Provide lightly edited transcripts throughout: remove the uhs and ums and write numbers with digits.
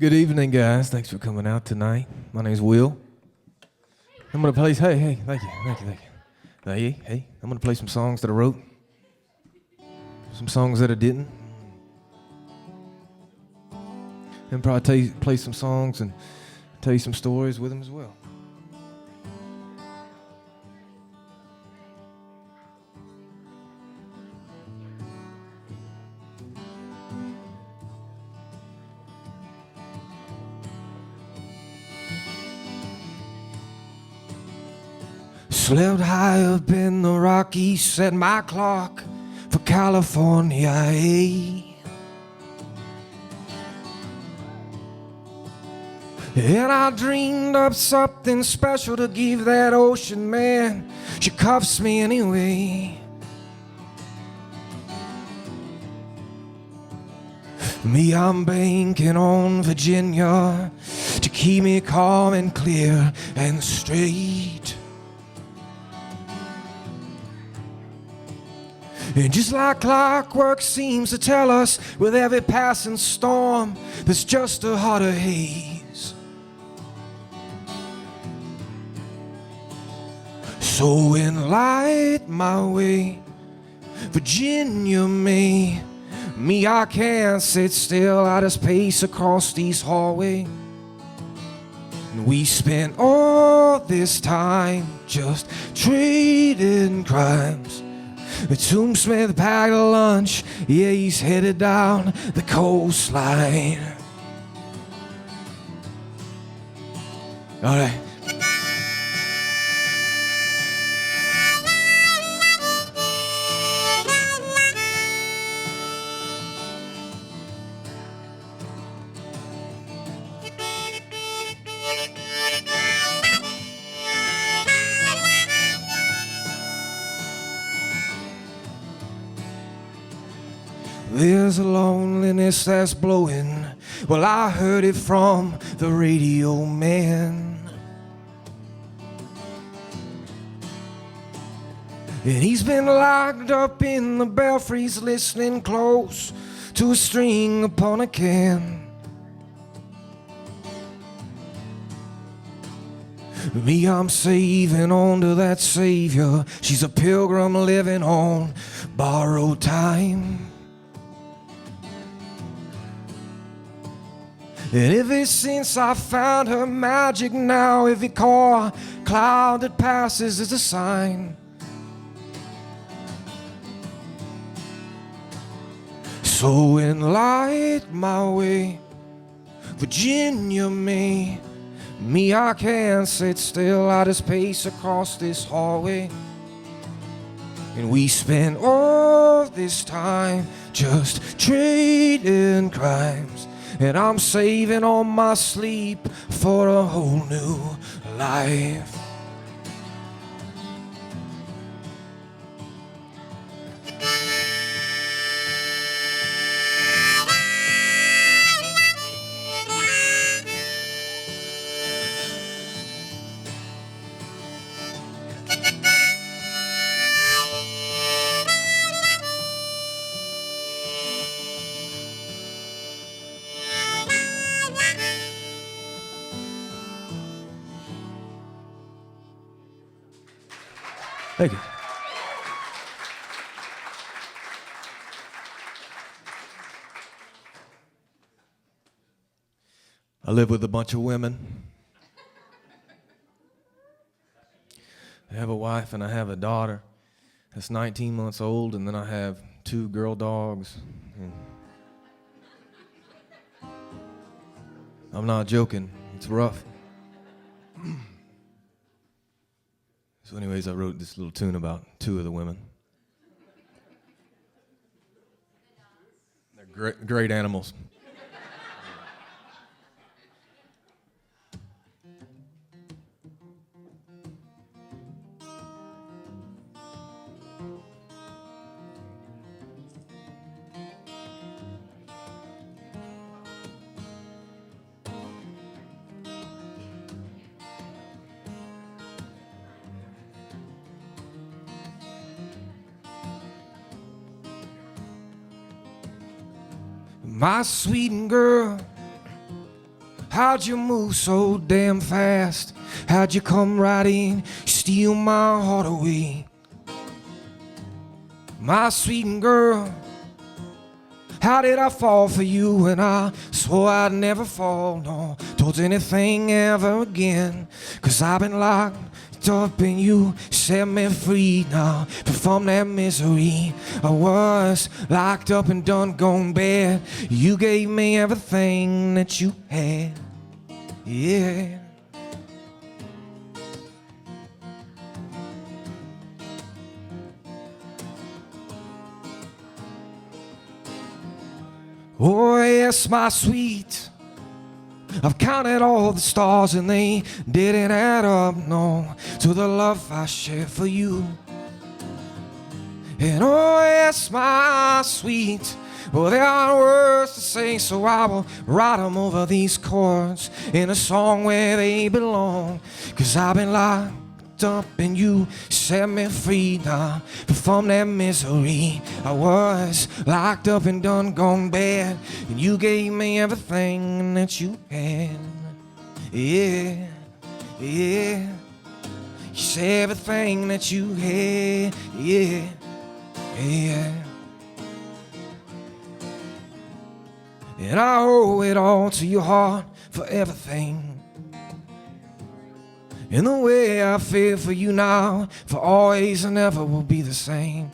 Good evening, guys. Thanks for coming out tonight. My name's Will. I'm gonna play. Hey, thank you. Hey, I'm gonna play some songs that I wrote, some songs that I didn't, and probably play some songs and tell you some stories with them as well. Slept high up in the Rockies, set my clock for California. And I dreamed up something special to give that ocean man. She cuffs me anyway. Me, I'm banking on Virginia to keep me calm and clear and straight. And just like clockwork seems to tell us, with every passing storm, there's just a hotter haze. So enlight my way, Virginia May. Me, I can't sit still, I just pace across these hallways. And we spent all this time just trading crimes. The Tombsmith packed a lunch, yeah, he's headed down the coastline. All right. There's a loneliness that's blowing. Well, I heard it from the radio man. And he's been locked up in the belfries, listening close to a string upon a can. Me, I'm saving on to that savior. She's a pilgrim living on borrowed time. And ever since I found her magic, now every cloud that passes is a sign. So enlight my way, Virginia May. Me, I can't sit still, I just pace across this hallway. And we spent all this time just trading crimes. And I'm saving all my sleep for a whole new life. Thank you. I live with a bunch of women. I have a wife and I have a daughter that's 19 months old, and then I have 2 girl dogs. And I'm not joking, it's rough. So anyways, I wrote this little tune about 2 of the women. They're great animals. My sweet girl, How'd you move so damn fast? How'd you come right in, steal my heart away? My sweet girl, how did I fall for you when I swore I'd never fall, no, towards anything ever again? 'Cause I've been locked up and you set me free now. But from that misery, I was locked up and done gone bad. You gave me everything that you had, yeah. Oh yes, my sweet, I've counted all the stars and they didn't add up, no, to the love I share for you. And oh yes, my sweet, well there aren't words to say, so I will write them over these chords in a song where they belong. 'Cause I've been locked up and you set me free now. But from that misery, I was locked up and done gone bad. And you gave me everything that you had, yeah, yeah. You said everything that you had, yeah, yeah. And I owe it all to your heart for everything. And the way I feel for you now, for always and never will be the same.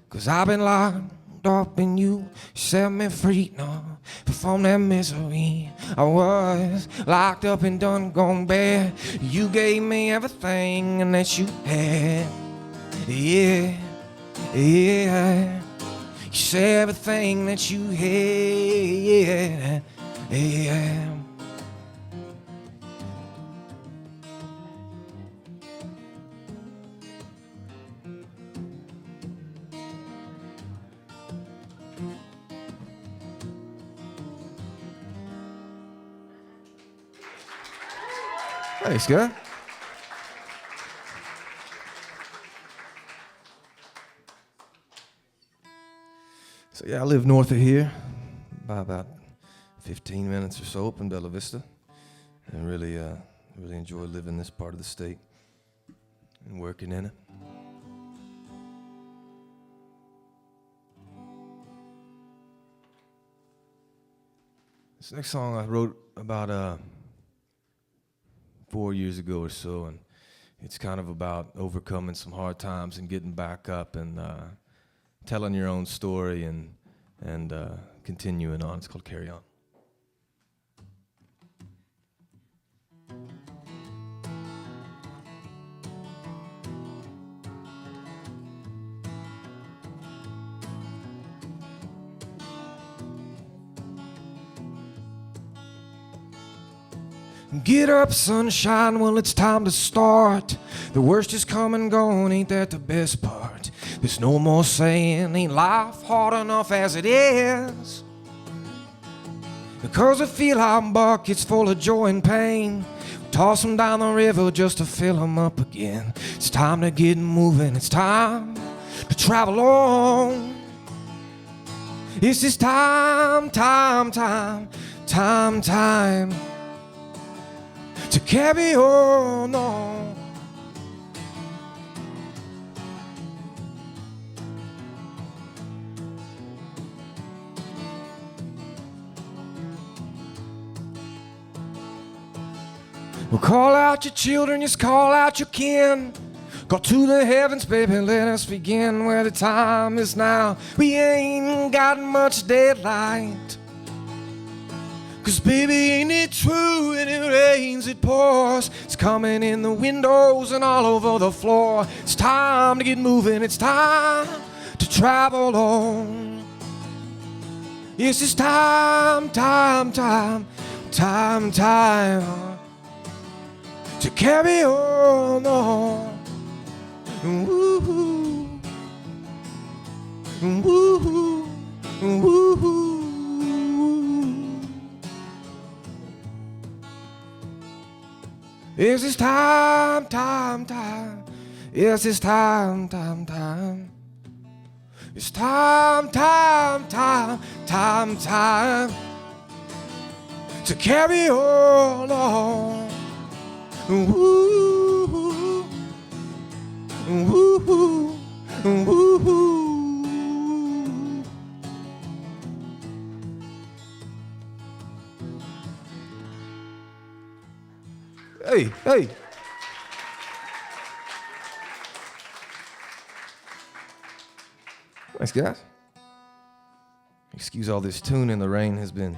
'Cause I've been locked up and you set me free now. But from that misery, I was locked up and done gone bad. You gave me everything and that you had, yeah, yeah. You said everything that you had, yeah. Thanks, guy. So yeah, I live north of here, by about 15 minutes or so up in Bella Vista, and really enjoy living this part of the state and working in it. This next song I wrote about 4 years ago or so, and it's kind of about overcoming some hard times and getting back up and telling your own story and continuing on. It's called Carry On. Get up, sunshine, well it's time to start. The worst is come and gone, ain't that the best part? There's no more saying, ain't life hard enough as it is? Because I feel I'm buckets full of joy and pain. Toss them down the river just to fill them up again. It's time to get moving, it's time to travel on. It's just time to carry on. Well, call out your children, just call out your kin. Go to the heavens, baby, let us begin where the time is now. We ain't got much daylight. 'Cause baby, ain't it true, when it rains, it pours. It's coming in the windows and all over the floor. It's time to get moving, it's time to travel on. Yes, it's time to carry on. Woo-hoo, woo-hoo, woo-hoo. Yes, it's time. Yes, it's time. It's time to carry all on. Woo, woo, woo. Hey, hey. Thanks, guys. Excuse all this tuning. The rain has been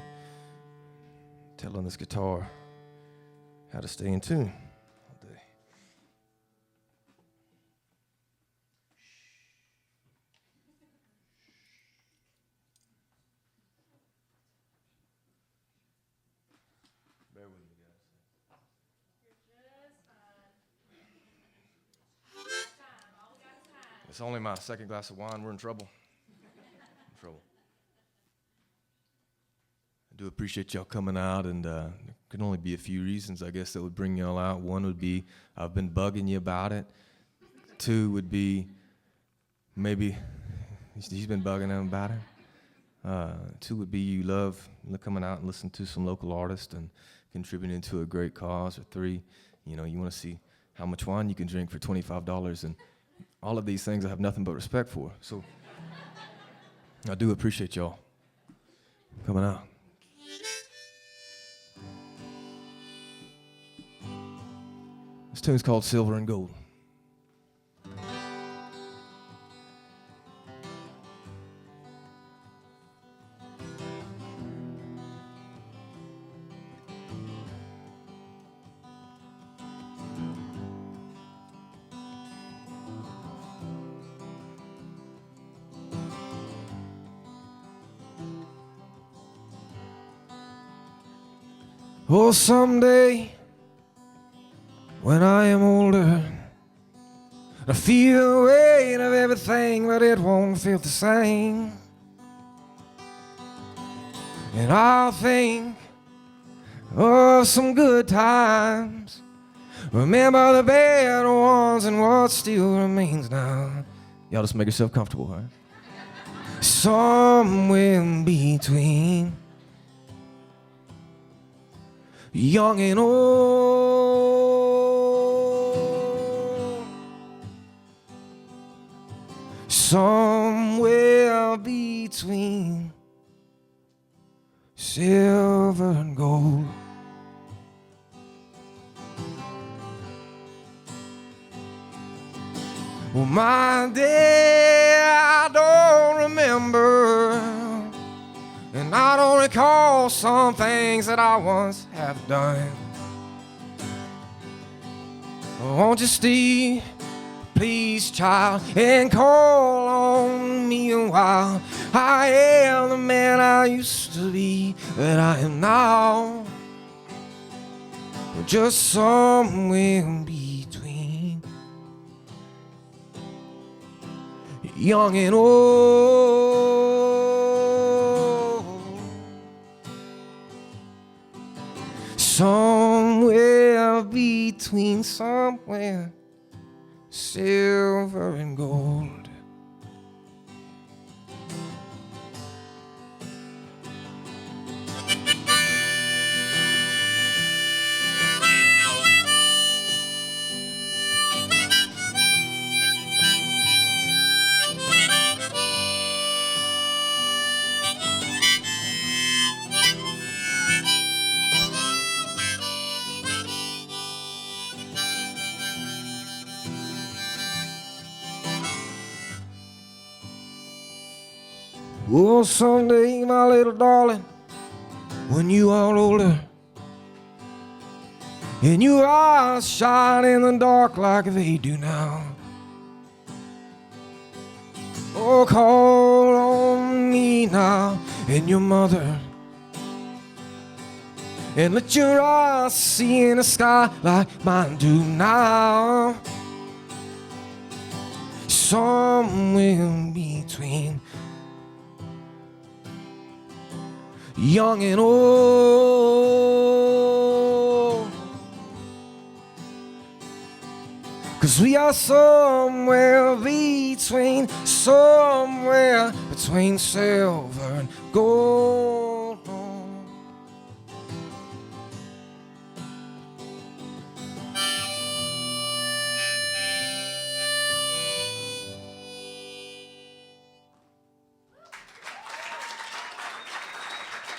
telling this guitar how to stay in tune all day. Bear with me, guys. It's only my second glass of wine. We're in trouble. I do appreciate y'all coming out, and there can only be a few reasons, I guess, that would bring y'all out. One would be I've been bugging you about it. Two would be maybe he's been bugging him about it. Two would be you love coming out and listening to some local artists and contributing to a great cause. Or three, you want to see how much wine you can drink for $25. And all of these things I have nothing but respect for. So I do appreciate y'all coming out. This tune's called Silver and Gold. Oh, someday when I am older, I feel the weight of everything, but it won't feel the same. And I'll think of some good times, remember the bad ones and what still remains now. Y'all just make yourself comfortable, all right? Somewhere in between young and old, somewhere between silver and gold. Well, my day I don't remember, and I don't recall some things that I once have done. Won't you stay, please, child, and call on me a while? I am the man I used to be, that I am now. Just somewhere in between young and old, somewhere between, somewhere silver and gold. Oh, someday, my little darling, when you are older and your eyes shine in the dark like they do now, oh, call on me now and your mother, and let your eyes see in the sky like mine do now. Somewhere in between young and old, 'cause we are somewhere between, somewhere between silver and gold.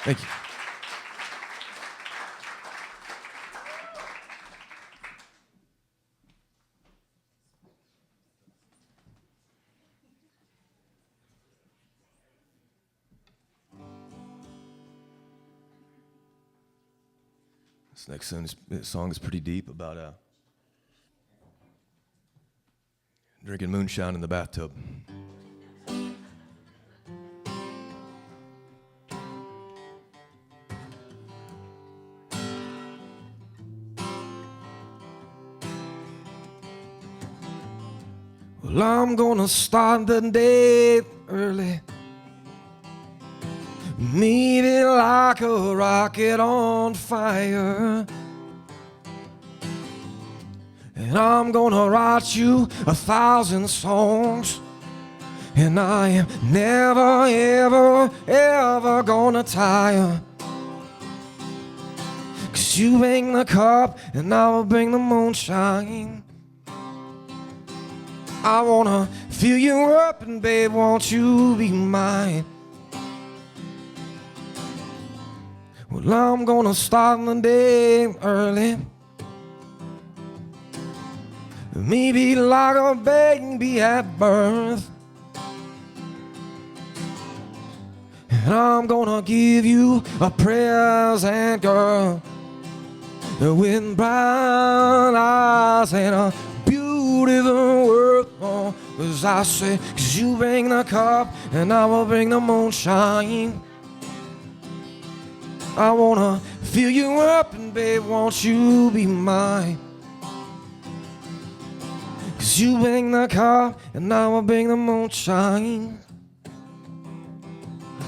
Thank you. This next song is pretty deep about drinking moonshine in the bathtub. Well, I'm gonna start the day early, maybe like a rocket on fire. And I'm gonna write you 1,000 songs, and I am never, ever, ever gonna tire. 'Cause you bring the cup and I will bring the moonshine. I wanna fill you up and babe, won't you be mine? Well, I'm gonna start the day early, maybe like a baby at birth. And I'm gonna give you a present, girl, with brown eyes and a beautiful world. Oh, 'cause I say, 'cause you bring the cup and I will bring the moonshine. I wanna fill you up and babe, won't you be mine? 'Cause you bring the cup and I will bring the moonshine.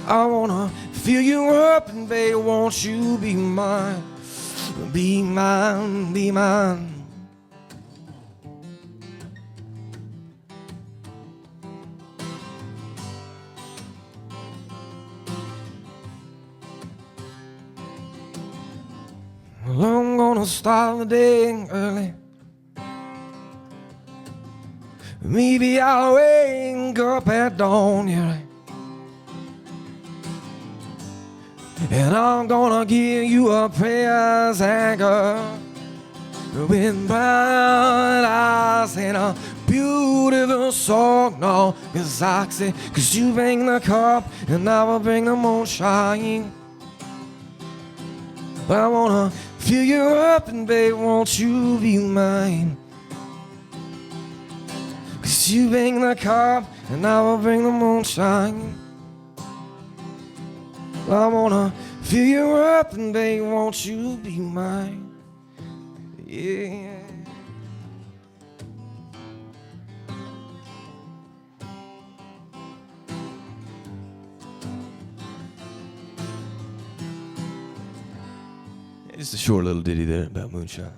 I wanna fill you up and babe, won't you be mine? Be mine, be mine. Well, I'm gonna start the day early, maybe I'll wake up at dawn, yeah. And I'm gonna give you a present, girl, with bright eyes and a beautiful song. No, 'cause I say, 'cause you bring the cup and I will bring the moonshine. But I wanna fill you up and babe, won't you be mine? 'Cause you bring the cup and I will bring the moonshine. I wanna fill you up and babe, won't you be mine? Yeah. Just a short little ditty there about moonshine.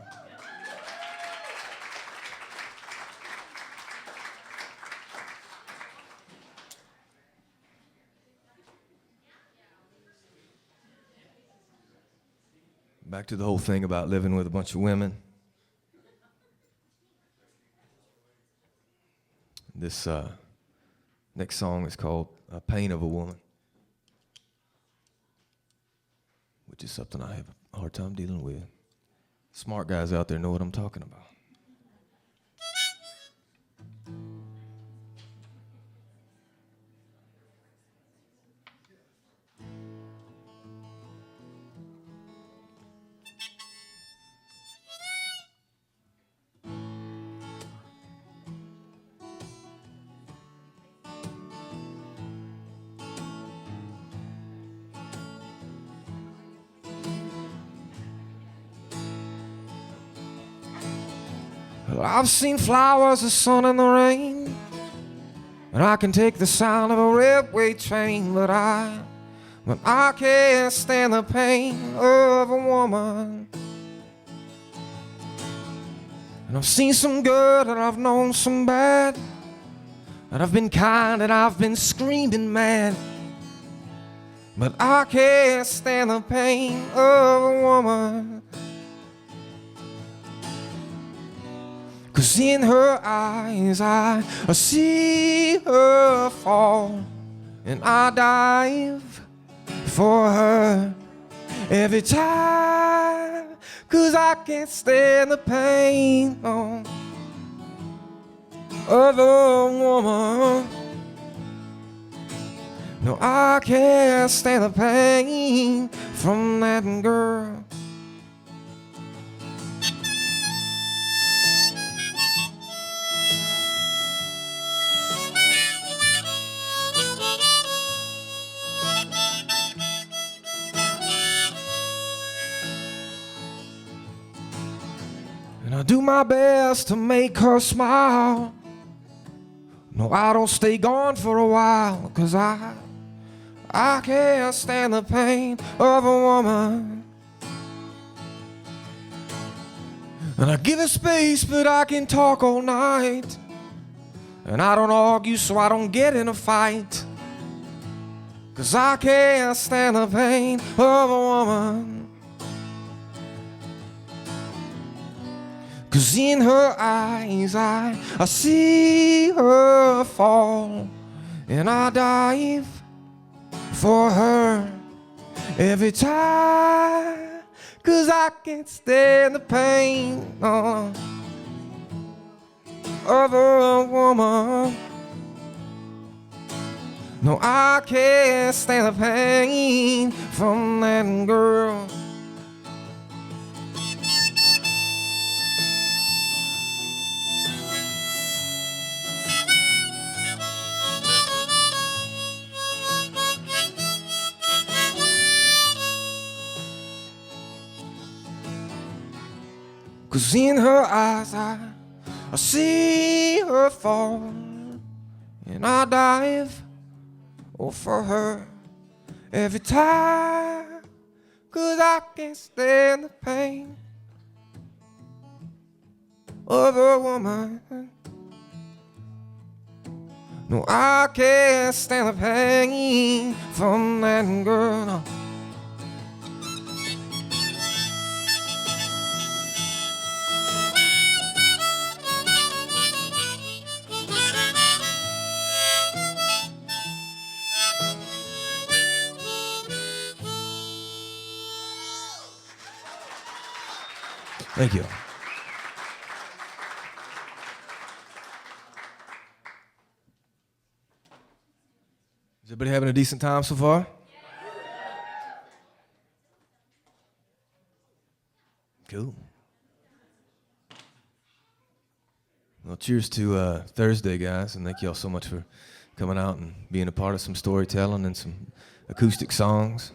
Back to the whole thing about living with a bunch of women. This next song is called Pain of a Woman, which is something I have a hard time dealing with. Smart guys out there know what I'm talking about. Well, I've seen flowers, the sun and the rain, and I can take the sound of a railway train, but I can't stand the pain of a woman. And I've seen some good and I've known some bad, and I've been kind and I've been screaming mad, but I can't stand the pain of a woman. 'Cause in her eyes I see her fall, and I dive for her every time, 'cause I can't stand the pain of a woman. No, I can't stand the pain from that girl. And I do my best to make her smile. No, I don't stay gone for a while, 'cause I can't stand the pain of a woman. And I give her space, but I can talk all night. And I don't argue, so I don't get in a fight, 'cause I can't stand the pain of a woman. 'Cause in her eyes I see her fall, and I dive for her every time, 'cause I can't stand the pain of a woman. No, I can't stand the pain from that girl. Cause in her eyes I see her fall, and I dive for her every time, 'cause I can't stand the pain of a woman. No, I can't stand the pain from that girl. No. Thank you. Is everybody having a decent time so far? Cool. Well, cheers to Thursday, guys, and thank you all so much for coming out and being a part of some storytelling and some acoustic songs.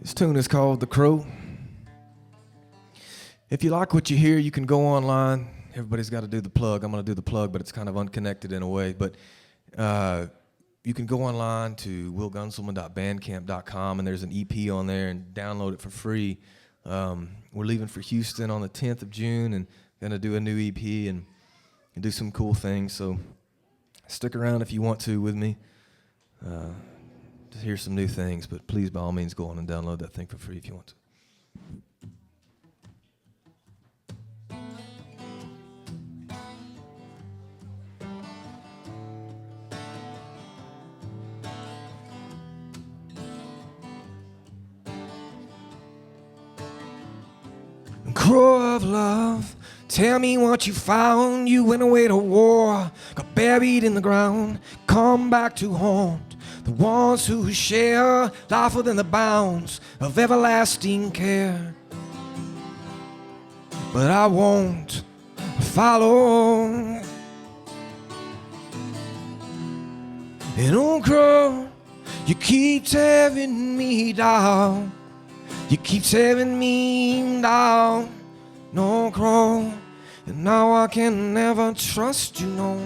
This tune is called The Crow. If you like what you hear, you can go online. Everybody's got to do the plug. I'm going to do the plug, but it's kind of unconnected in a way. But you can go online to willgunselman.bandcamp.com, and there's an EP on there, and download it for free. We're leaving for Houston on the 10th of June and going to do a new EP and do some cool things. So stick around if you want to with me. To hear some new things, but please, by all means, go on and download that thing for free if you want to. Crow of love, tell me what you found. You went away to war, got buried in the ground, come back to haunt the ones who share life within the bounds of everlasting care. But I won't follow. And oh, crow, you keep tearing me down. You keep tearing me down. No, crow, and now I can never trust you, no.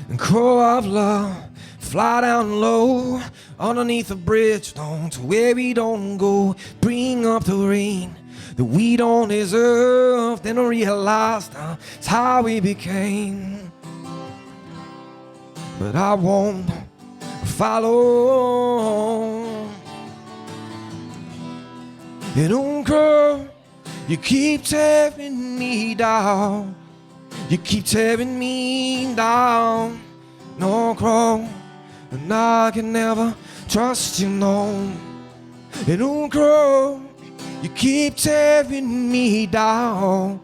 And crow of love, fly down low underneath the bridge, don't to where we don't go. Bring up the rain, that we don't deserve, then I realized it's how we became. But I won't follow. And oh girl, you keep tearing me down. You keep tearing me down. No girl, and I can never trust you, no. And oh girl, you keep tearing me down.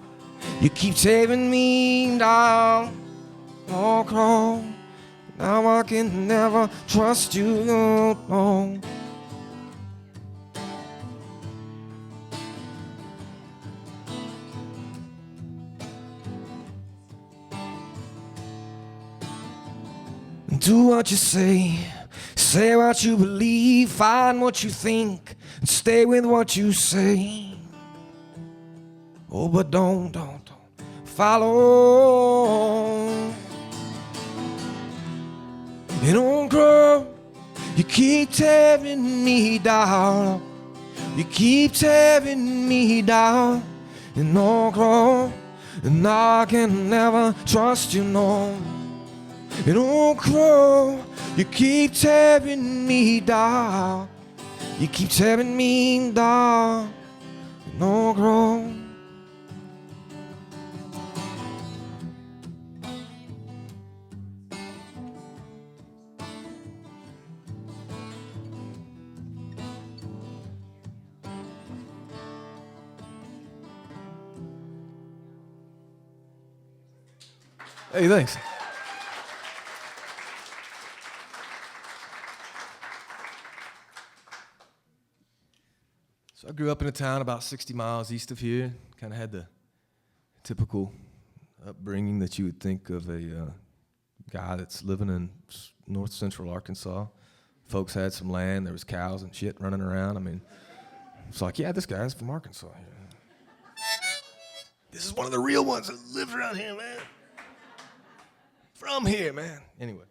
You keep tearing me down. Oh girl, now I can never trust you, no. Do what you say what you believe, find what you think, and stay with what you say. Oh, but don't follow. And oh, girl, you keep tearing me down. You keep tearing me down. And oh, girl, and I can never trust you, no. And oh, girl, you keep tearing me down. You keep tearing me down. And oh, girl. Hey, thanks. So I grew up in a town about 60 miles east of here. Kind of had the typical upbringing that you would think of a guy that's living in north central Arkansas. Folks had some land. There was cows and shit running around. I mean, it's like, yeah, this guy's from Arkansas. This is one of the real ones that lives around here, man. From here, man. Anyway,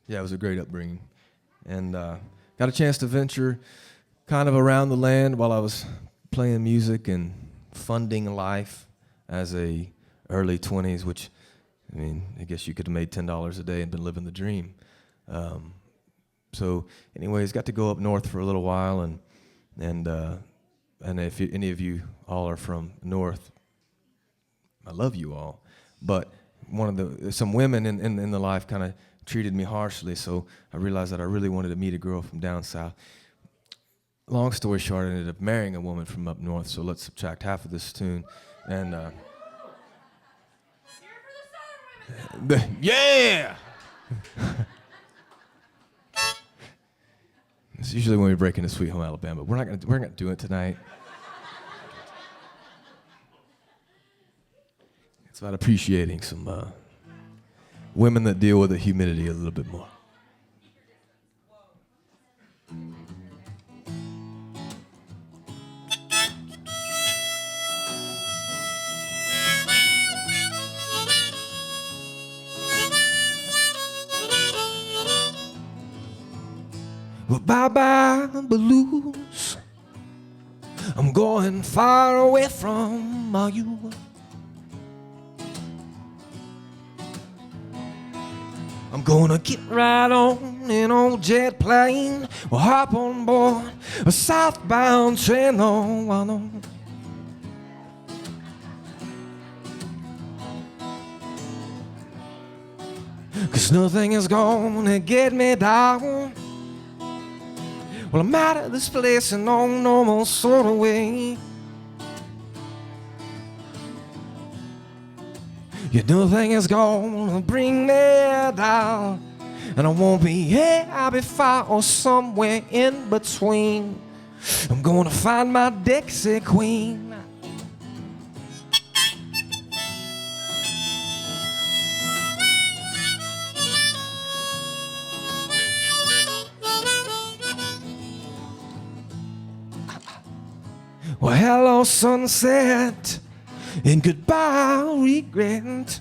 yeah, it was a great upbringing. And got a chance to venture kind of around the land while I was playing music and funding life as a early 20s, which, I mean, I guess you could have made $10 a day and been living the dream. So anyways, got to go up north for a little while, and if any of you all are from north, I love you all. But some women in the life kind of treated me harshly, so I realized that I really wanted to meet a girl from down south. Long story short, I ended up marrying a woman from up north, so let's subtract half of this tune. And yeah! It's usually when we break into Sweet Home Alabama, but we're not gonna do it tonight. It's about appreciating some women that deal with the humidity a little bit more. Well, bye-bye, blues. I'm going far away from you. I'm gonna get right on an old jet plane. We'll hop on board a southbound train. No, I know. Cause nothing is gonna get me down. Well, I'm out of this place in no normal sort of way. Yeah, nothing is gonna bring me down. And I won't be here, I'll be far or somewhere in between. I'm gonna find my Dixie Queen. Well, hello, sunset, and goodbye, regret,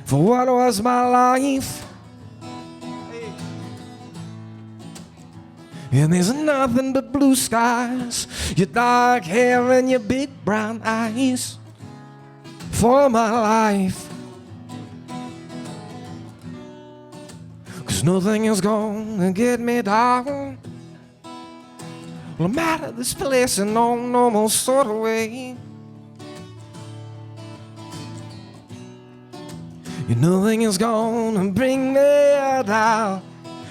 for what was my life. And there's nothing but blue skies, your dark hair and your big brown eyes for my life. 'Cause nothing is gonna get me down. Well, I'm out of this place in no normal sort of way. Nothing is gonna bring me down.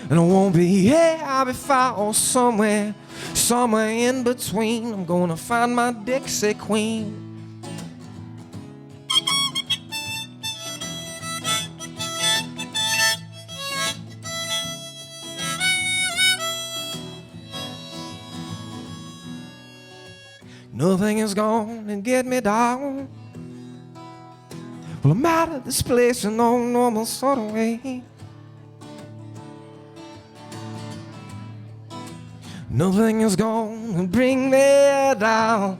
And I won't be here, I'll be found somewhere, somewhere in between. I'm gonna find my Dixie Queen. Nothing is gonna get me down. Well, I'm out of this place in no normal sort of way. Nothing is gonna bring me down.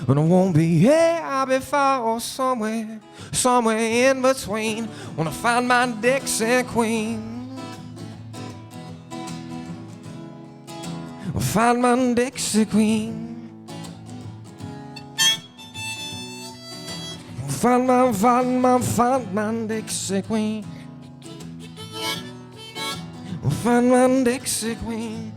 And I won't be here, I'll be found somewhere, somewhere in between. Wanna find my Dixie Queen. I'll find my Dixie Queen. Find my Dixie Queen. Find my Dixie Queen.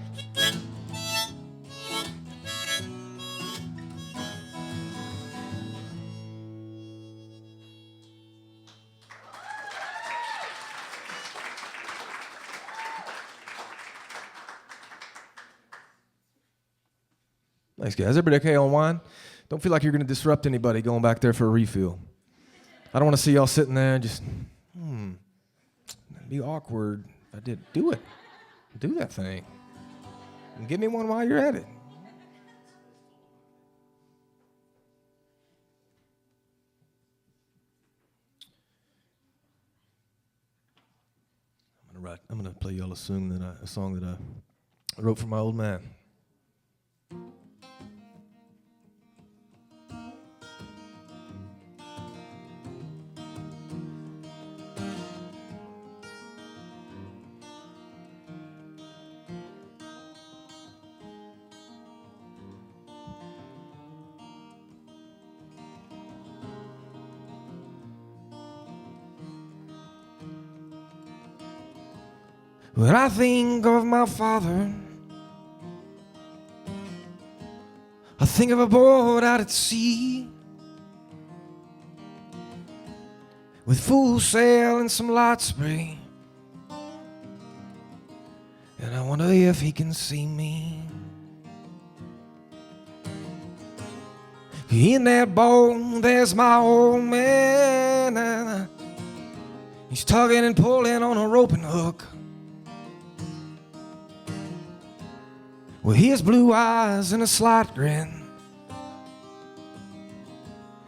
Thanks, guys. Everybody okay on wine? Don't feel like you're going to disrupt anybody going back there for a refill. I don't want to see y'all sitting there and just, it'd be awkward if I did. Do it. Do that thing. And give me one while you're at it. I'm gonna play y'all a song that I wrote for my old man. When I think of my father, I think of a boat out at sea with full sail and some light spray, and I wonder if he can see me. In that boat, there's my old man, and he's tugging and pulling on a roping hook. Well, his blue eyes and a slight grin,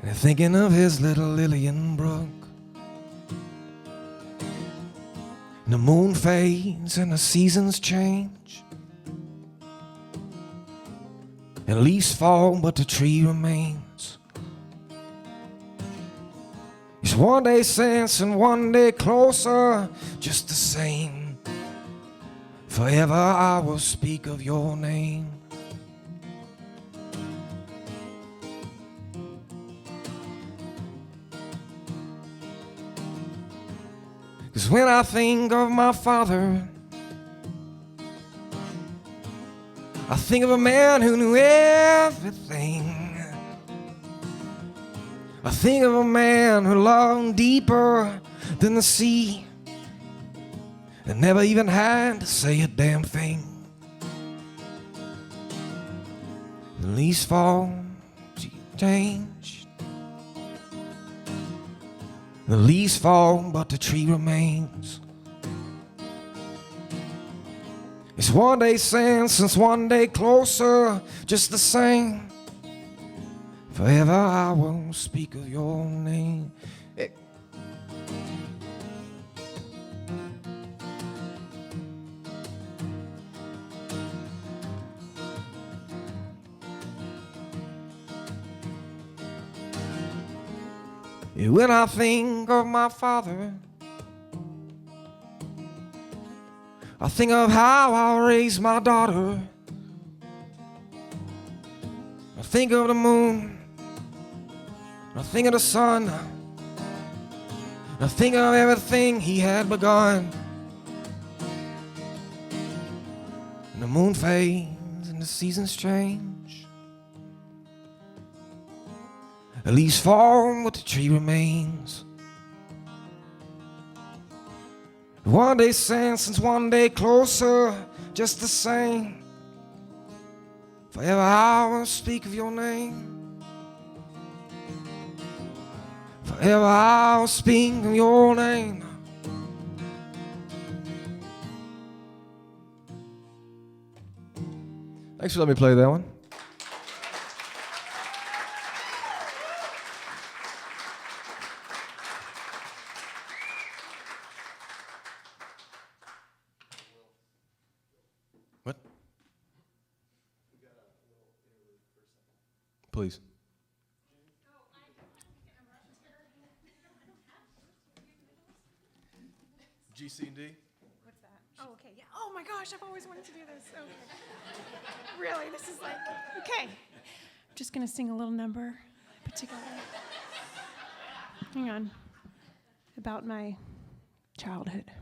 and thinking of his little Lillian Brook. And the moon fades and the seasons change, and leaves fall but the tree remains. It's one day since and one day closer, just the same. Forever I will speak of your name. Cause when I think of my father, I think of a man who knew everything. I think of a man who loved deeper than the sea, and never even had to say a damn thing. The leaves fall, changed. The leaves fall, but the tree remains. It's one day since one day closer, just the same. Forever I will speak of your name. Hey. When I think of my father, I think of how I'll raise my daughter. think of the moon, I think of the sun, I think of everything he had begun. And the moon fades and the seasons change. The leaves fall but the tree remains. One day since one day closer, just the same. Forever I will speak of your name. Forever I'll speak of your name. Thanks for letting me play that one. What? Please. G, C, and D? What's that? Oh, okay. Yeah. Oh my gosh, I've always wanted to do this. Okay. Really, this is like, okay. I'm just going to sing a little number, particularly. Hang on. About my childhood.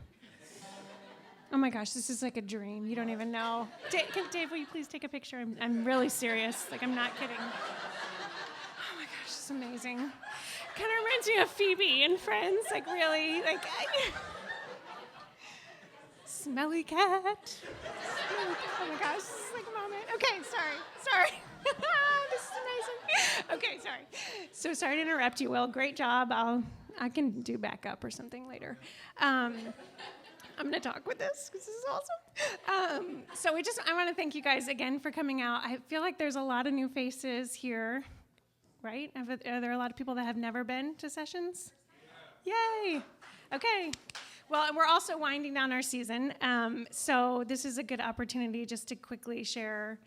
Oh my gosh, this is like a dream. You don't even know. Dave, will you please take a picture? I'm really serious. Like, I'm not kidding. Oh my gosh, it's amazing. Kind of reminds me of Phoebe and Friends. Like, really. Like, Smelly cat. Oh my gosh, this is like a moment. Okay, sorry. This is amazing. Okay, sorry. So sorry to interrupt you, Will. Great job. I can do backup or something later. I'm gonna talk with this because this is awesome. So I want to thank you guys again for coming out. I feel like there's a lot of new faces here, right? Are there a lot of people that have never been to sessions? Yay. Okay. Well, and we're also winding down our season, so this is a good opportunity just to quickly share.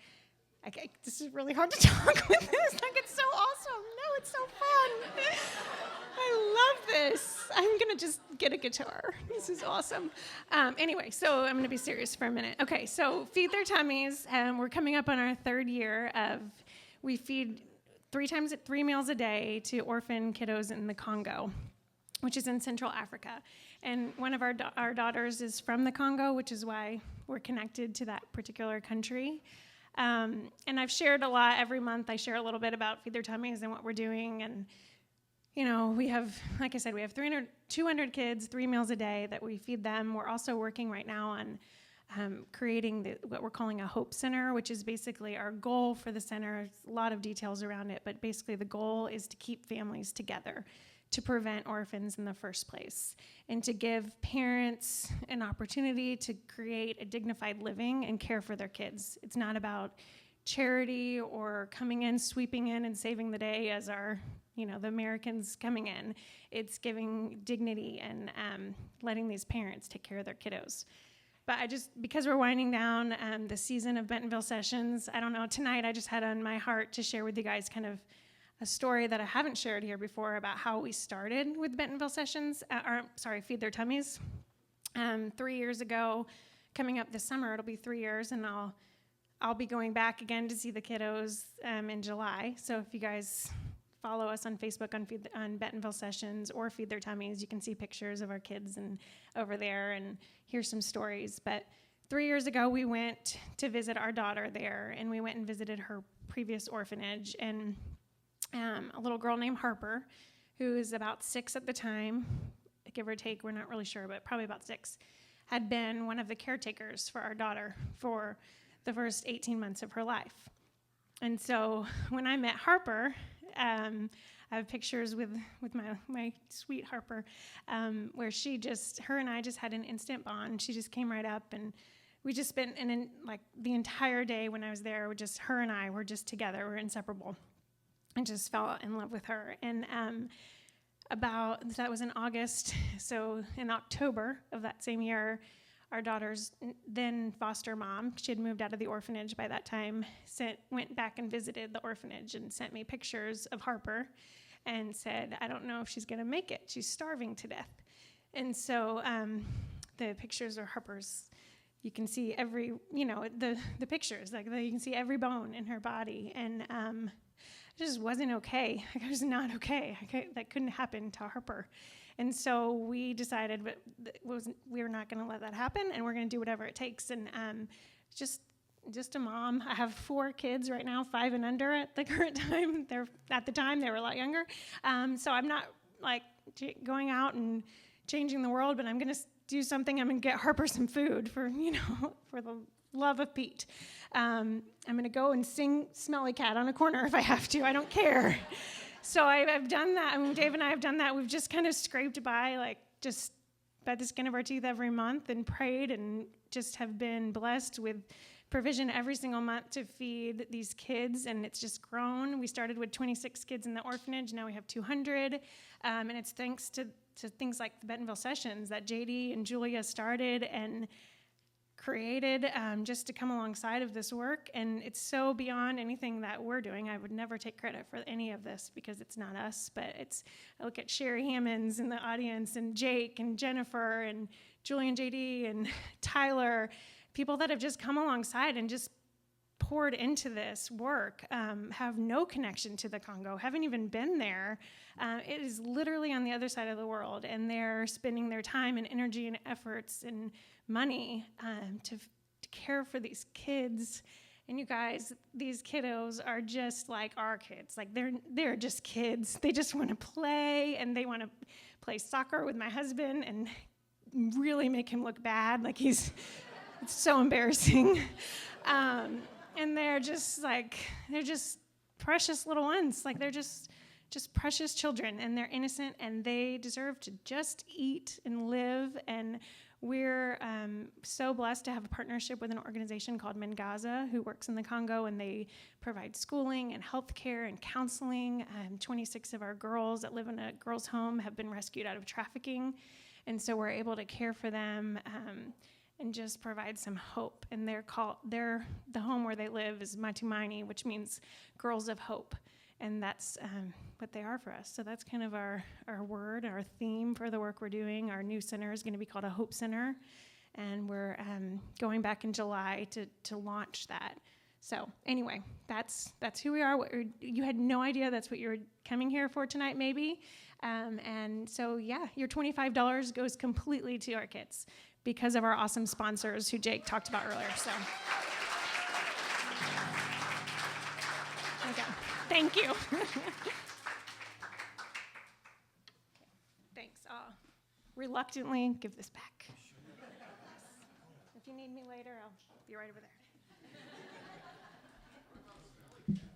This is really hard to talk with this. Like, it's so awesome. No, it's so fun. I love this. I'm going to just get a guitar. This is awesome. Anyway, so I'm going to be serious for a minute. Okay, so Feed Their Tummies. We're coming up on our third year of, we feed 3 meals a day to orphan kiddos in the Congo, which is in Central Africa. And one of our daughters is from the Congo, which is why we're connected to that particular country. And I've shared a lot every month. I share a little bit about Feed Their Tummies and what we're doing. And, you know, we have, like I said, we have 200 kids, 3 meals a day that we feed them. We're also working right now on creating what we're calling a Hope Center, which is basically our goal for the center. There's a lot of details around it, but basically the goal is to keep families together, to prevent orphans in the first place, and to give parents an opportunity to create a dignified living and care for their kids. It's not about charity or coming in, sweeping in, and saving the day as the Americans coming in. It's giving dignity and letting these parents take care of their kiddos. But because we're winding down the season of Bentonville Sessions, I don't know, tonight I just had on my heart to share with you guys kind of a story that I haven't shared here before about how we started with Bentonville Sessions, Feed Their Tummies. 3 years ago, coming up this summer, it'll be 3 years, and I'll be going back again to see the kiddos in July. So if you guys follow us on Facebook on Bentonville Sessions or Feed Their Tummies, you can see pictures of our kids and over there and hear some stories. But 3 years ago, we went to visit our daughter there, and we went and visited her previous orphanage, and a little girl named Harper, who is about 6 at the time, give or take, we're not really sure, but probably about 6, had been one of the caretakers for our daughter for the first 18 months of her life. And so when I met Harper, I have pictures with my sweet Harper, where her and I just had an instant bond. She just came right up, and we just spent the entire day when I was there, her and I were just together, we're inseparable. I just fell in love with her. And that was in August. So in October of that same year, our daughter's then foster mom, she had moved out of the orphanage by that time, went back and visited the orphanage and sent me pictures of Harper and said, I don't know if she's going to make it. She's starving to death. And so the pictures of Harper's, you can see the pictures, you can see every bone in her body. And just wasn't okay. Like, I was not okay. That couldn't happen to Harper. And so we decided we were not going to let that happen, and we're going to do whatever it takes. And just a mom. I have 4 kids right now, 5 and under at the current time. At the time, they were a lot younger. So I'm not like going out and changing the world, but I'm going to do something. I'm going to get Harper some food for the love of Pete. I'm going to go and sing Smelly Cat on a corner if I have to. I don't care. So I've done that. I mean, Dave and I have done that. We've just kind of scraped by, just by the skin of our teeth every month and prayed and just have been blessed with provision every single month to feed these kids, and it's just grown. We started with 26 kids in the orphanage. Now we have 200, and it's thanks to things like the Bentonville Sessions that JD and Julia started and created just to come alongside of this work, and it's so beyond anything that we're doing. I would never take credit for any of this because it's not us, but I look at Sherry Hammonds in the audience, and Jake and Jennifer and Julie and JD and Tyler, people that have just come alongside and just poured into this work, have no connection to the Congo, haven't even been there. It is literally on the other side of the world, and they're spending their time and energy and efforts and money to care for these kids. And you guys, these kiddos are just like our kids. Like they're just kids. They just want to play, and they want to play soccer with my husband and really make him look bad. Like it's so embarrassing. And they're just precious little ones. Like they're just precious children, and they're innocent, and they deserve to just eat and live. And we're so blessed to have a partnership with an organization called Mengaza, who works in the Congo, and they provide schooling and health care and counseling. 26 of our girls that live in a girls' home have been rescued out of trafficking, and so we're able to care for them and just provide some hope. And the home where they live is Matumaini, which means Girls of Hope. And that's what they are for us. So that's kind of our word, our theme for the work we're doing. Our new center is going to be called a Hope Center. And we're going back in July to launch that. So anyway, that's who we are. You had no idea that's what you were coming here for tonight, maybe. And so, yeah, your $25 goes completely to our kids because of our awesome sponsors who Jake talked about earlier. So, okay. Thank you. Thanks. I'll reluctantly give this back. If you need me later, I'll be right over there.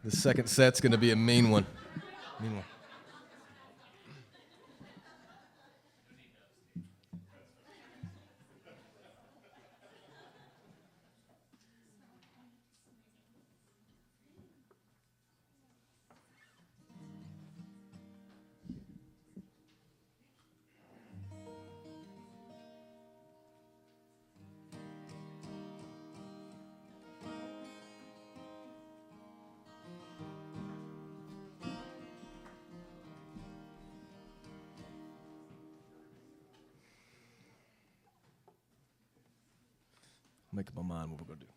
The second set's going to be a mean one. Make up my mind what we're going to do.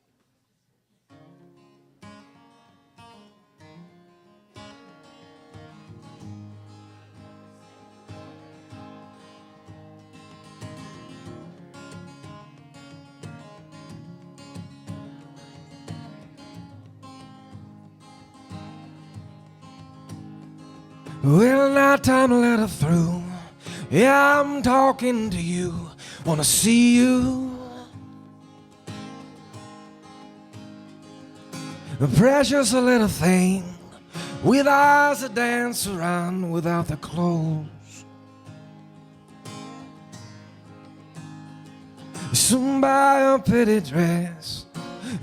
Well, now time to let her through. Yeah, I'm talking to you. Wanna see you. A precious little thing with eyes that dance around without their clothes. Soon buy a pretty dress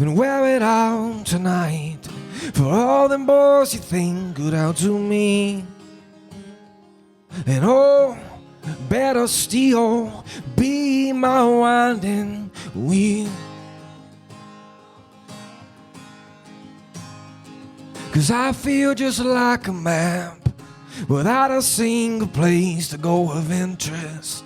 and wear it out tonight for all them boys you think good out to me. And oh, better still be my winding wheel. 'Cause I feel just like a map without a single place to go of interest.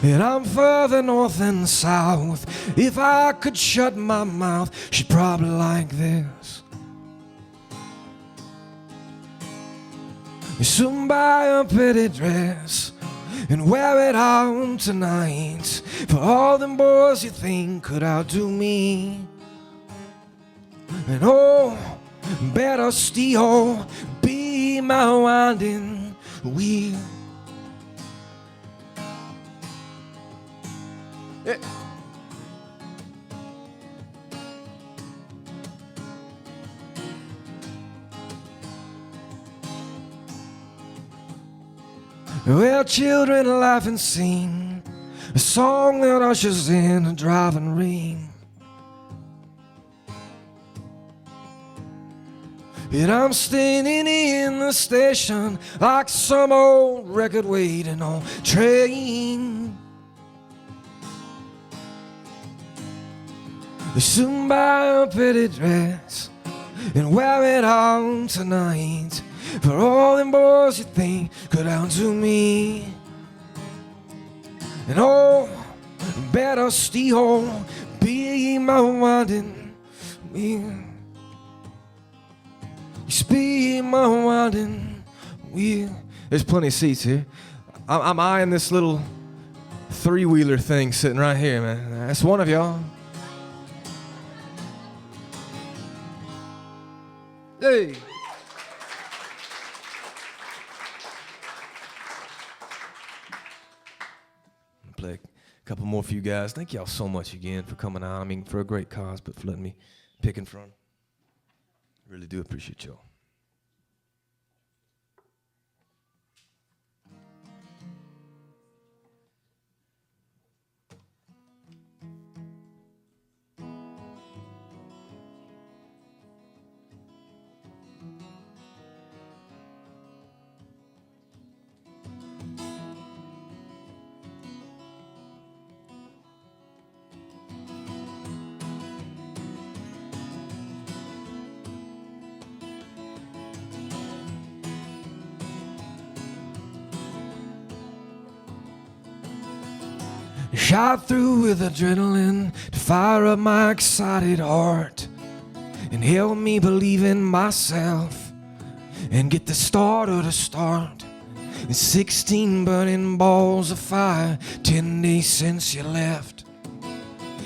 And I'm further north than south. If I could shut my mouth, she'd probably like this. Soon buy a pretty dress and wear it out tonight for all them boys you think could outdo me. And oh, better still be my winding wheel. Yeah. Well, children laugh and sing a song that ushers in a driving rain. And I'm standing in the station like some old record waiting on train. Soon buy a pretty dress and wear it out tonight for all them boys you think could outdo me. And oh, better still be my winding wheel. Just be my winding wheel. There's plenty of seats here. I'm eyeing this little three-wheeler thing sitting right here, man. That's one of y'all. Hey. I'll play a couple more for you guys. Thank y'all so much again for coming out. I mean, for a great cause, but for letting me pick in front. Really do appreciate y'all. Shot through with adrenaline to fire up my excited heart and help me believe in myself and get the starter to start. And 16 burning balls of fire, 10 days since you left.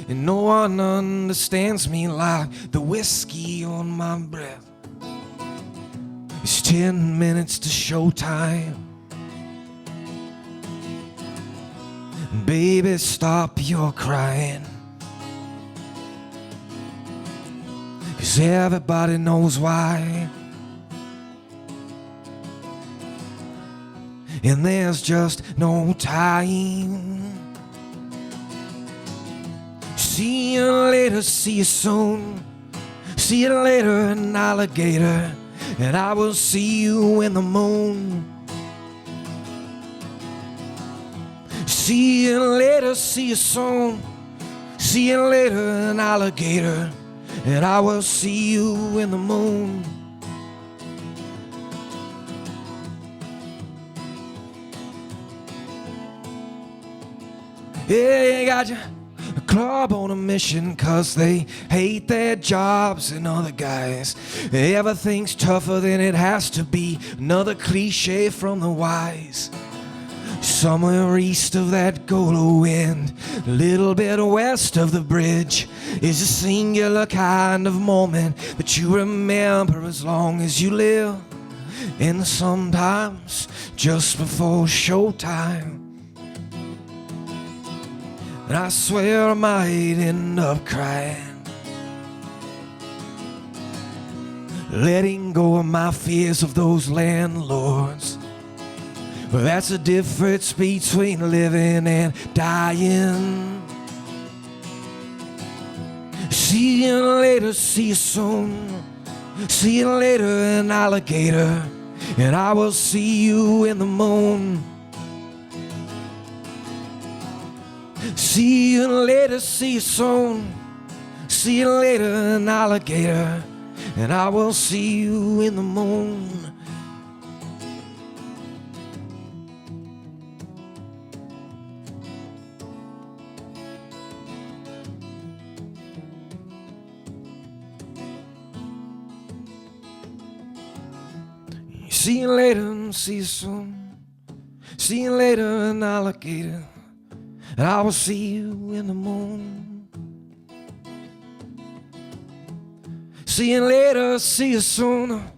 And no one understands me like the whiskey on my breath. It's 10 minutes to showtime. Baby, stop your crying, 'cause everybody knows why. And there's just no time. See you later, see you soon. See you later, an alligator. And I will see you in the moon. See you later, see you soon. See you later, an alligator. And I will see you in the moon. Yeah, you got your club on a mission 'cause they hate their jobs and other guys. Everything's tougher than it has to be. Another cliche from the wise. Somewhere east of that Golo wind, a little bit west of the bridge, is a singular kind of moment that you remember as long as you live. And sometimes just before showtime, and I swear I might end up crying, letting go of my fears of those landlords. But that's the difference between living and dying. See you later, see you soon. See you later, an alligator. And I will see you in the moon. See you later, see you soon. See you later, an alligator. And I will see you in the moon. See you later, see you soon. See you later, an alligator. And I will see you in the moon. See you later, see you soon.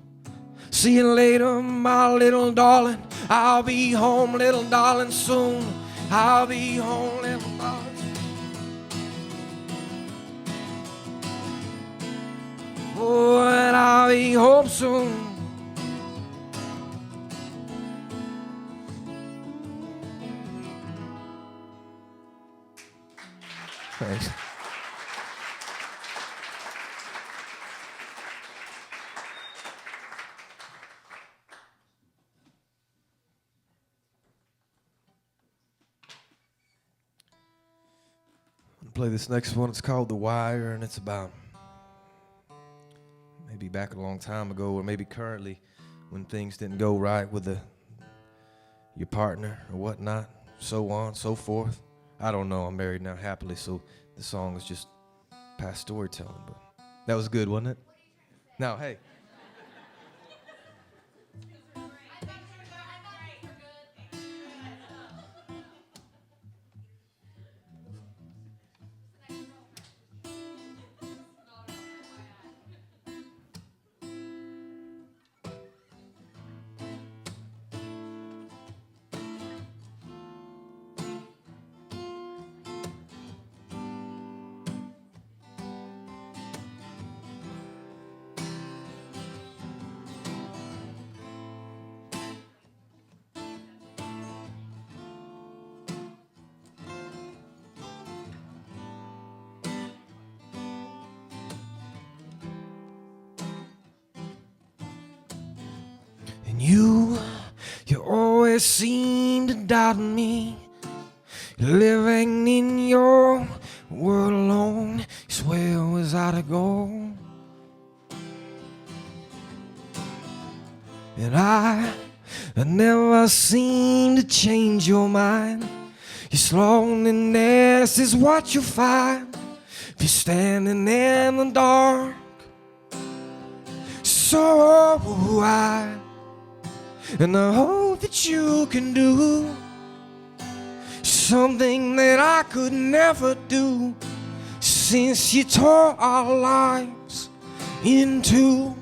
See you later, my little darling. I'll be home, little darling, soon. I'll be home, little darling. Oh, and I'll be home soon. Thanks. I'm gonna play this next one. It's called The Wire, and it's about maybe back a long time ago, or maybe currently, when things didn't go right with your partner or whatnot, so on, so forth. I don't know. I'm married now happily, so the song is just past storytelling. But that was good, wasn't it? Now, hey. And you always seem to doubt me. You're living in your world alone. You swear it was out to go. And I never seem to change your mind. Your loneliness is what you find if you're standing in the dark. So and I hope that you can do something that I could never do, since you tore our lives into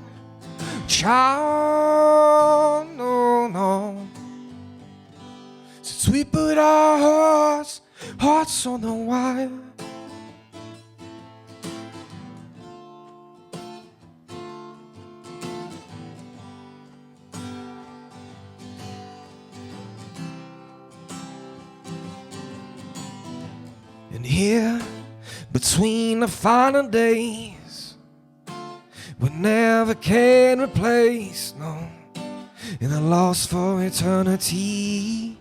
child. No. Since we put our hearts on the wire. And here, between the final days, we never can replace, no, and a loss for eternity.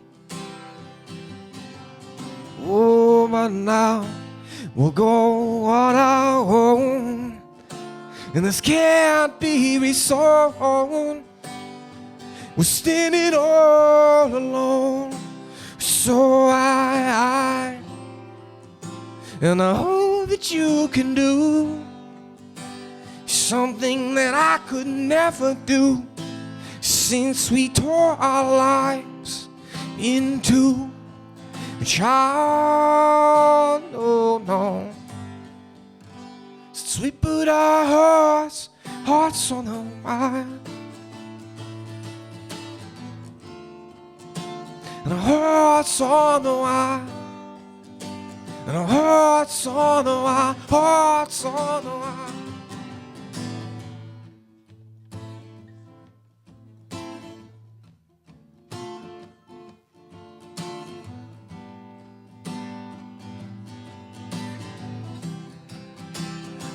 Oh, but now we'll go on our own, and this can't be resolved. We're standing all alone, so and I hope that you can do something that I could never do, since we tore our lives into a child. No. Since we put our hearts on the wire, and our hearts on the wire. And our hearts on the wire, hearts on the wire.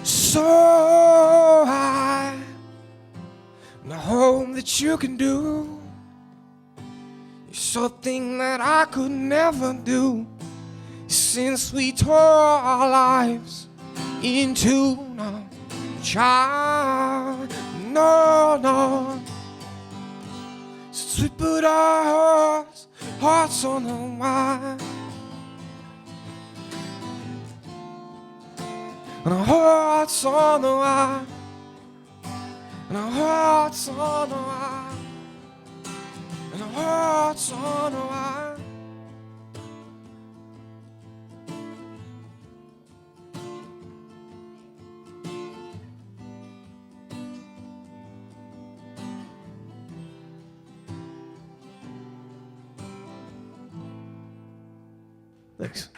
So high, and I hope that you can do something that I could never do, since we tore our lives into no child. No. Since we put our hearts on the wire, and our hearts on the wire, and our hearts on the wire. and our hearts on a wire. Thanks.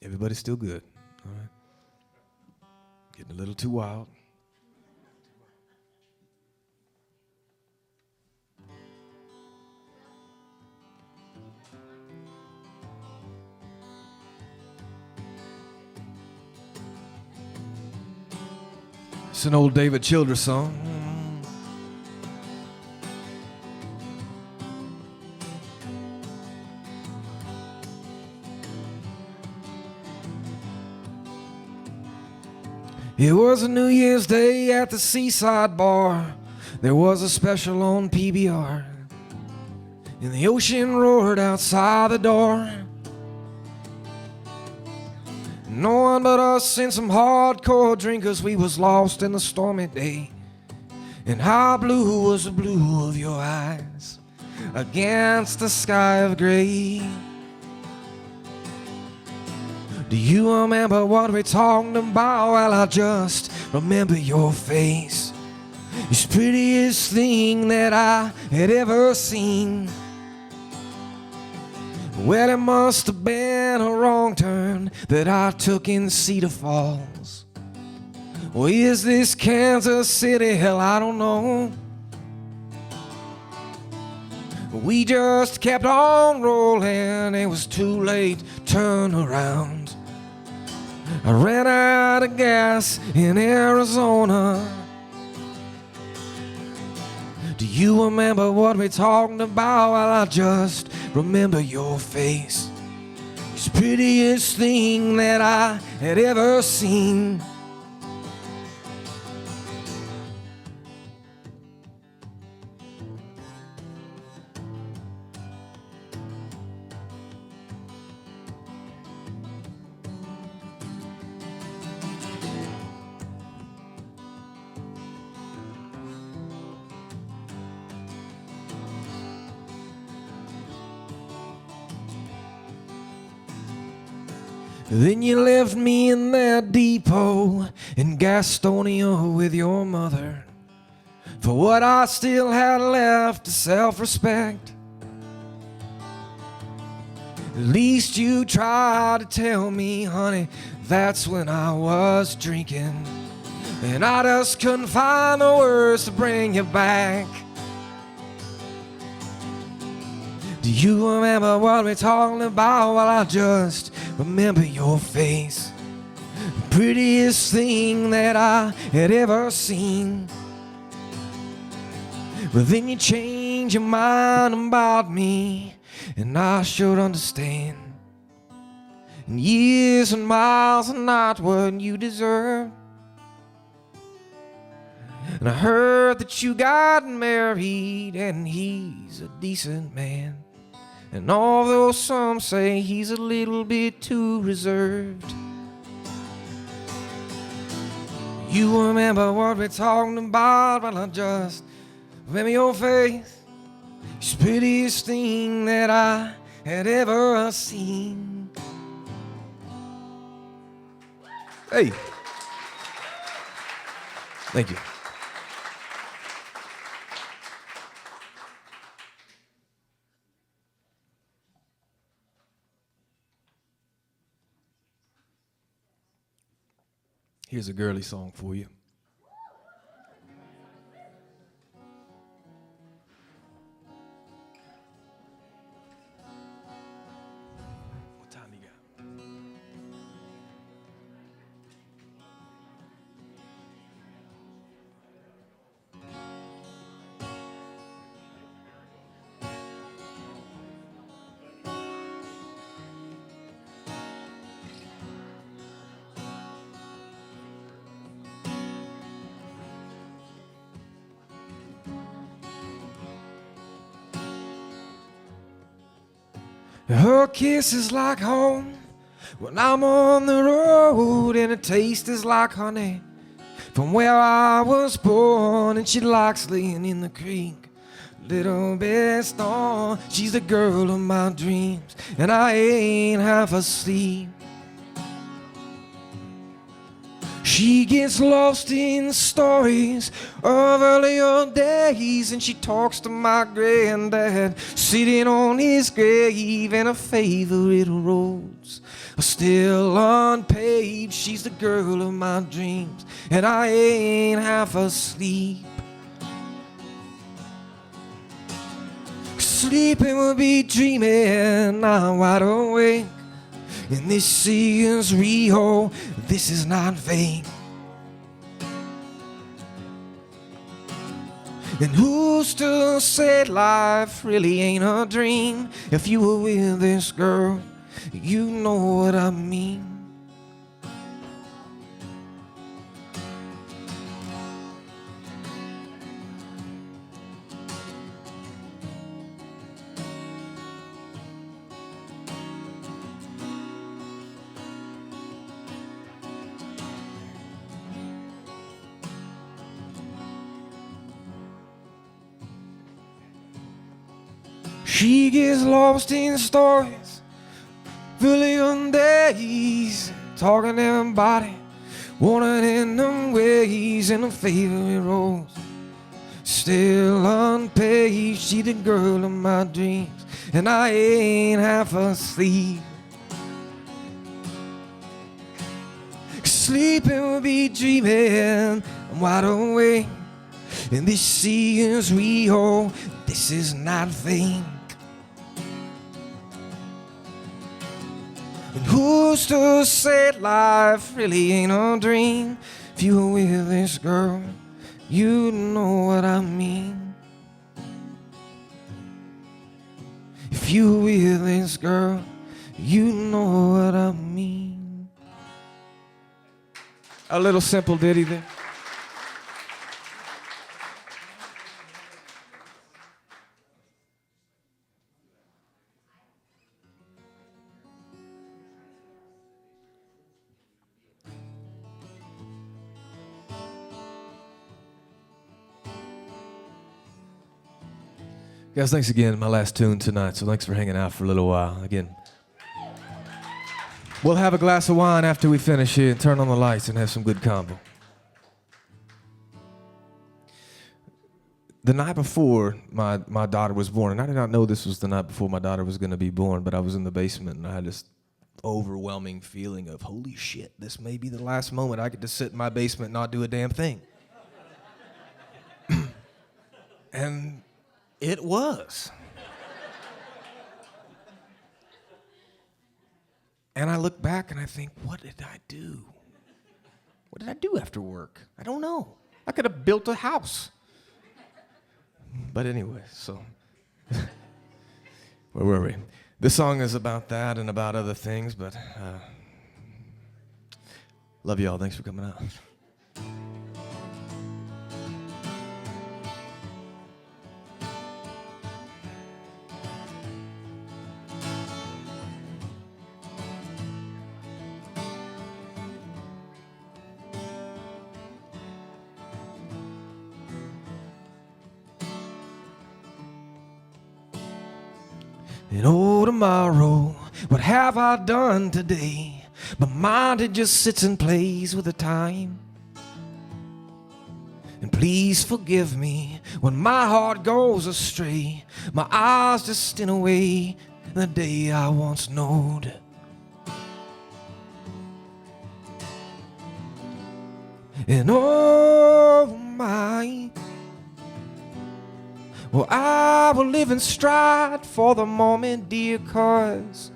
Everybody's still good. All right. Getting a little too wild. It's an old David Childress song. It was a New Year's Day at the seaside bar. There was a special on PBR, and the ocean roared outside the door. No one but us and some hardcore drinkers, we was lost in the stormy day. And how blue was the blue of your eyes against the sky of gray. Do you remember what we talked about? Well, I just remember your face. It's the prettiest thing that I had ever seen. Well, it must have been a wrong turn that I took in Cedar Falls. Or is this Kansas City? Hell, I don't know. We just kept on rolling. It was too late, turn around. I ran out of gas in Arizona. Do you remember what we talked about? Well, I just remember your face. It's the prettiest thing that I had ever seen. Then you left me in that depot in Gastonia with your mother for what I still had left of self-respect. At least you tried to tell me, honey, that's when I was drinking, and I just couldn't find the words to bring you back. Do you remember what we're talking about? Well, I just remember your face. The prettiest thing that I had ever seen. But then you changed your mind about me, and I should understand. And years and miles are not what you deserve. And I heard that you got married, and he's a decent man. And although some say he's a little bit too reserved, you remember what we're talking about? Well, I just remember your face. It's the prettiest thing that I had ever seen. Hey. Thank you. Here's a girly song for you. What time you got? Her kiss is like home when I'm on the road, and her taste is like honey from where I was born. And she likes laying in the creek, little best on. She's the girl of my dreams, and I ain't half asleep. She gets lost in stories of earlier days, and she talks to my granddad sitting on his grave, and her favorite roads are still unpaved. She's the girl of my dreams, and I ain't half asleep. Sleeping will be dreaming, I'm wide awake, and this sea is real, this is not vain. And who's to say life really ain't a dream? If you were with this girl, you know what I mean. She gets lost in stories, billion days, talking to everybody, wanting in them ways, and her favorite rose still unpaid. She the girl of my dreams, and I ain't half asleep. Sleeping will be dreaming, I'm wide awake, and this sea is real, this is not vain. And who's to say life really ain't a dream? If you were with this girl, you know what I mean. If you were with this girl, you know what I mean. A little simple ditty there. Guys, thanks again. My last tune tonight, so thanks for hanging out for a little while. Again, we'll have a glass of wine after we finish here and turn on the lights and have some good combo. The night before my daughter was born, and I did not know this was the night before my daughter was going to be born, but I was in the basement and I had this overwhelming feeling of, holy shit, this may be the last moment I get to sit in my basement and not do a damn thing. And it was. And I look back and I think, what did I do? What did I do after work? I don't know. I could have built a house. But anyway, so where were we? This song is about that and about other things, but love y'all. Thanks for coming out. And oh, tomorrow, what have I done today? My mind, it just sits and plays with the time. And please forgive me when my heart goes astray. My eyes just stint away the day I once knowed. And oh my, well, I will live in stride for the moment, dear, 'cause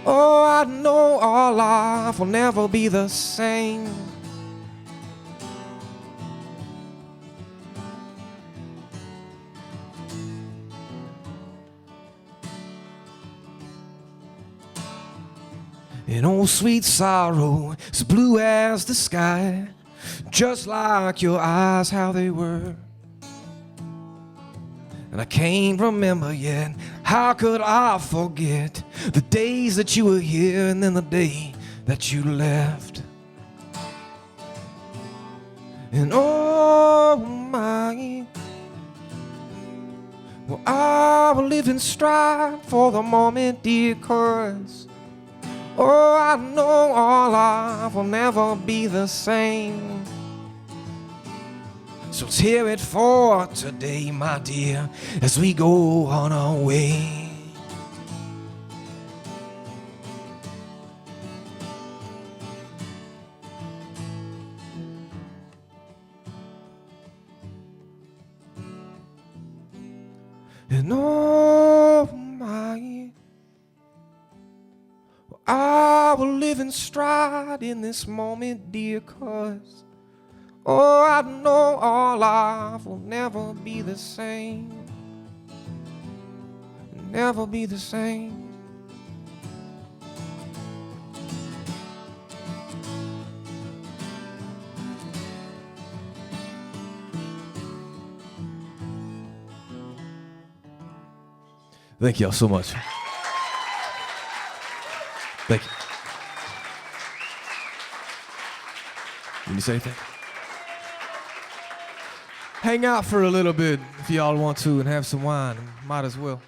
oh, I know our life will never be the same. And oh, sweet sorrow, as blue as the sky, just like your eyes, how they were. And I can't remember yet How could I forget the days that you were here and then the day that you left? And oh my, well, I will live in stride for the moment, dear, 'cause oh, I know our life will never be the same. So tear it for today, my dear, as we go on our way. And oh my, I will live in stride in this moment, dear, 'cause oh, I know our life will never be the same. Never be the same. Thank y'all so much. Thank you. Can you say anything? Hang out for a little bit if y'all want to and have some wine. Might as well.